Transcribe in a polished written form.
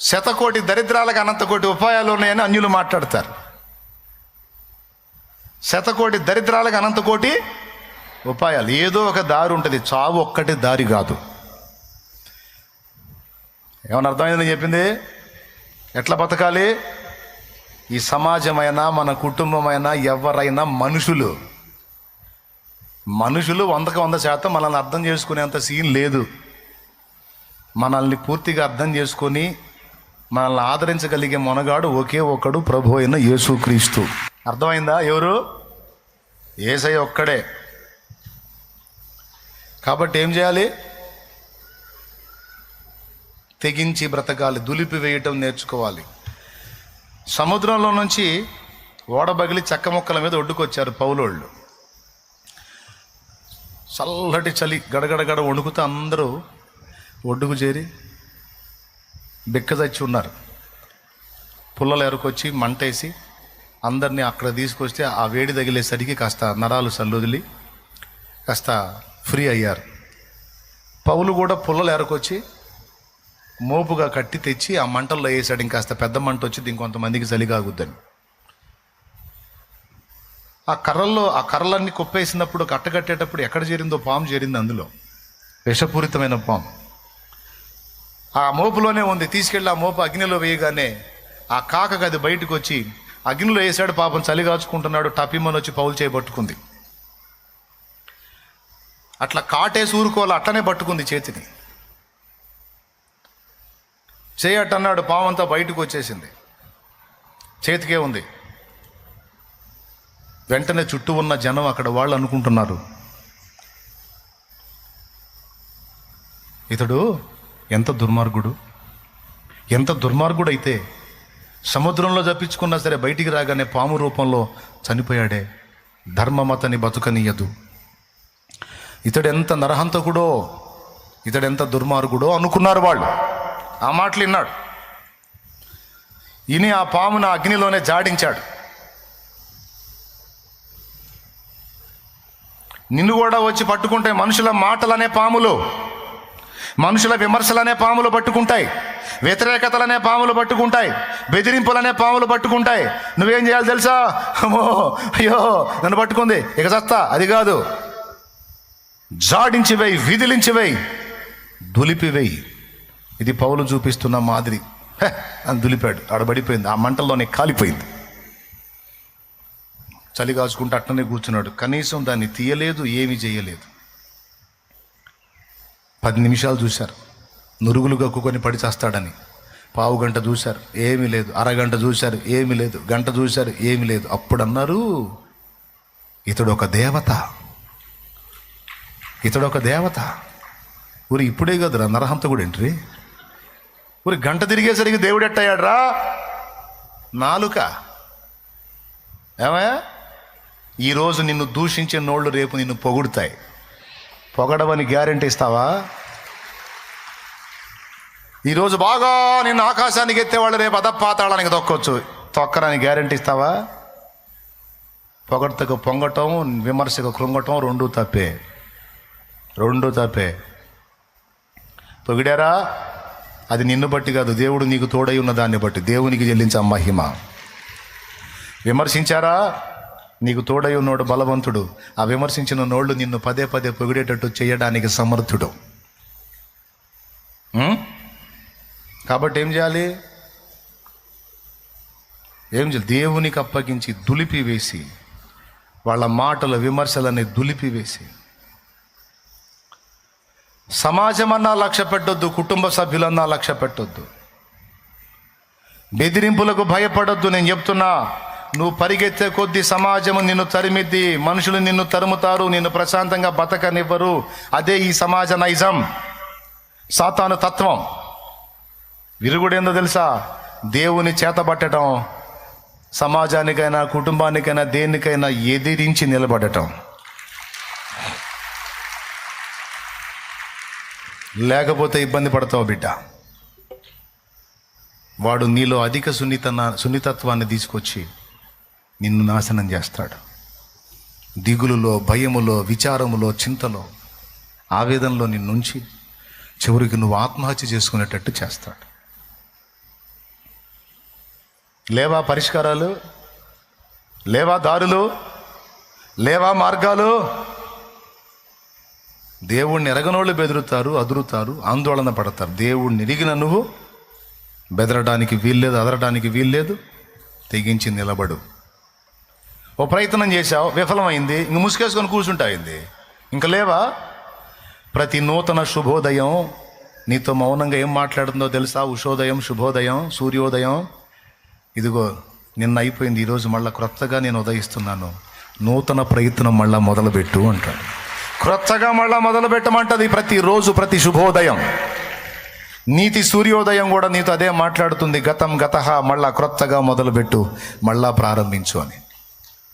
శతకోటి దరిద్రాలకు అనంతకోటి ఉపాయాలు ఉన్నాయని అన్యులు మాట్లాడతారు. శతకోటి దరిద్రాలకు అనంతకోటి ఉపాయాలు. ఏదో ఒక దారి ఉంటుంది, చావు ఒక్కటి దారి కాదు. ఏమన్నా అర్థమైందని చెప్పింది? ఎట్లా బతకాలి? ఈ సమాజమైనా మన కుటుంబమైనా ఎవరైనా మనుషులు 100% మనల్ని అర్థం చేసుకునేంత సీన్ లేదు. మనల్ని పూర్తిగా అర్థం చేసుకొని మనల్ని ఆదరించగలిగే మొనగాడు ఒకే ఒకడు, ప్రభు అయిన యేసుక్రీస్తు. అర్థమైందా? ఎవరు? యేసయ్య ఒక్కడే. కాబట్టి ఏం చేయాలి? తెగించి బ్రతకాలి, దులిపి వేయటం నేర్చుకోవాలి. సముద్రంలో నుంచి ఓడబగిలి చెక్క ముక్కల మీద ఒడ్డుకొచ్చారు పౌలోళ్ళు. చల్లటి చలి, గడగడగడ వణుకుతూ అందరూ ఒడ్డుకు చేరి బిక్కజచ్చి ఉన్నారు. పుల్లలు ఎరుకొచ్చి మంటేసి అందరినీ అక్కడ తీసుకొస్తే ఆ వేడి తగిలేసరికి కాస్త నరాలు సల్లుదిలి కాస్త ఫ్రీ అయ్యారు. పౌలు కూడా పుల్లలు ఎరుకొచ్చి మోపుగా కట్టి తెచ్చి ఆ మంటల్లో వేసాడు. ఇంకాస్త పెద్ద మంట వచ్చింది, ఇంకొంతమందికి చలిగాగుద్దని. ఆ కర్రలన్నీ కుప్పేసినప్పుడు, కట్టగట్టేటప్పుడు ఎక్కడ చేరిందో పాము చేరింది. అందులో విషపూరితమైన పాము ఆ మోపులోనే ఉంది. తీసుకెళ్ళి ఆ మోపు అగ్నిలో వేయగానే ఆ కాకకు అది బయటకు వచ్చి అగ్నిలో వేసాడు. పాపం చలిగాచుకుంటున్నాడు. టపిమ్మని వచ్చి పౌలు చేయబట్టుకుంది. అట్లా కాటేసి ఊరుకోవాలి, అట్లనే పట్టుకుంది చేతిని. చేయట్టన్నాడు, పావంతా బయటకు వచ్చేసింది, చేతికే ఉంది. వెంటనే చుట్టూ ఉన్న జనం అక్కడ వాళ్ళు అనుకుంటున్నారు, ఇతడు ఎంత దుర్మార్గుడు అయితే సముద్రంలో తప్పించుకున్నా సరే బయటికి రాగానే పాము రూపంలో చనిపోయాడే, ధర్మమతని బతుకనీయదు. ఇతడు ఎంత నరహంతకుడో, ఇతడెంత దుర్మార్గుడో అనుకున్నారు వాళ్ళు. ఆ మాటలు విన్నాడు. ఇని ఆ పామును అగ్నిలోనే జాడించాడు. నిన్ను కూడా వచ్చి పట్టుకుంటే మనుషుల మాటలనే పాములు, మనుషుల విమర్శలనే పాములు పట్టుకుంటాయి, వ్యతిరేకతలనే పాములు పట్టుకుంటాయి, బెదిరింపులనే పాములు పట్టుకుంటాయి. నువ్వేం చేయాలి తెలుసా? అమ్మో అయ్యో నన్ను పట్టుకుంది, ఇక చస్తా, అది కాదు. జాడించివేయి, విదిలించివేయి, దులిపివేయి. ఇది పౌలు చూపిస్తున్న మాదిరి. అని దులిపాడు, ఆడబడిపోయింది, ఆ మంటల్లోనే కాలిపోయింది. చలి కాచుకుంటూ అట్టనే కూర్చున్నాడు. కనీసం దాన్ని తీయలేదు, ఏమీ చేయలేదు. 10 నిమిషాలు చూశారు, నురుగులు కక్కుకొని పడి చేస్తాడని. పావు గంట చూశారు, ఏమీ లేదు. అరగంట చూశారు, ఏమీ లేదు. గంట చూశారు, ఏమీ లేదు. అప్పుడు అన్నారు, ఇతడు ఒక దేవత, ఇతడు ఒక దేవత. ఊరి ఇప్పుడే కదురా నరహంతకుడు ఏంట్రీ? ఊరి గంట తిరిగేసరికి దేవుడు ఎట్టయ్యాడ్రా? నాలుక. ఏమయ్యా, ఈరోజు నిన్ను దూషించే నోళ్ళు రేపు నిన్ను పొగుడుతాయి. పొగడవని గ్యారెంటీ ఇస్తావా? ఈరోజు బాగా నిన్ను ఆకాశానికి ఎత్తేవాళ్ళు రేపు అధపాతాళానికి తొక్కొచ్చు. తొక్కరాని గ్యారెంటీ ఇస్తావా? పొగడతకు పొంగటం, విమర్శకు కృంగటం రెండూ తప్పే. పొగిడారా, అది నిన్ను బట్టి కాదు, దేవుడు నీకు తోడై ఉన్న దాన్ని బట్టి. దేవునికి చెల్లించే మహిమ. విమర్శించారా, నీకు తోడై ఉన్నోడు బలవంతుడు. ఆ విమర్శించిన నోళ్ళు నిన్ను పదే పదే పొగిడేటట్టు చేయడానికి సమర్థుడు. కాబట్టి ఏం చేయాలి? దేవునికి అప్పగించి దులిపివేసి, వాళ్ళ మాటల విమర్శలని దులిపివేసి. సమాజమన్నా లక్ష్య పెట్టొద్దు, కుటుంబ సభ్యులన్నా లక్ష్య పెట్టొద్దు, బెదిరింపులకు భయపడొద్దు. నేను చెప్తున్నా, నువ్వు పరిగెత్తే కొద్దీ సమాజము నిన్ను తరిమిద్ది, మనుషులు నిన్ను తరుముతారు, నిన్ను ప్రశాంతంగా బతకనివ్వరు. అదే ఈ సమాజ నైజం, సాతాను తత్వం. విరుగుడేందో తెలుసా? దేవుని చేతబట్టడం, సమాజానికైనా కుటుంబానికైనా దేనికైనా ఎదిరించి నిలబడటం. లేకపోతే ఇబ్బంది పడతావు బిడ్డ. వాడు నీలో అధిక సున్నితత్వాన్ని తీసుకొచ్చి నిన్ను నాశనం చేస్తాడు. దిగులులో, భయములో, విచారములో, చింతలో, ఆవేదనలో నిన్నుంచి చివరికి నువ్వు ఆత్మహత్య చేసుకునేటట్టు చేస్తాడు. లేవా పరిష్కారాలు, లేవా దారులు, లేవా మార్గాలు? దేవుణ్ణి ఎరగనోళ్ళు బెదురుతారు, అదురుతారు, ఆందోళన పడతారు. దేవుణ్ణి ఎరిగిన నువ్వు బెదరడానికి వీల్లేదు, అదరడానికి వీల్లేదు. తెగించి నిలబడు. ఓ ప్రయత్నం చేశావు, విఫలమైంది, ఇంక ముసుకేసుకొని కూర్చుంటాయింది. ఇంక లేవా? ప్రతి నూతన శుభోదయం నీతో మౌనంగా ఏం మాట్లాడుతుందో తెలుసా? ఉషోదయం, శుభోదయం, సూర్యోదయం. ఇదిగో నిన్న అయిపోయింది, ఈరోజు మళ్ళీ క్రొత్తగా నేను ఉదయిస్తున్నాను, నూతన ప్రయత్నం మళ్ళా మొదలుపెట్టు అంటాడు. క్రొత్తగా మళ్ళా మొదలు పెట్టమంటది ప్రతిరోజు, ప్రతి శుభోదయం. నీతి సూర్యోదయం కూడా నీతో అదే మాట్లాడుతుంది. గతం గతహ, మళ్ళా క్రొత్తగా మొదలుపెట్టు, మళ్ళా ప్రారంభించు అని.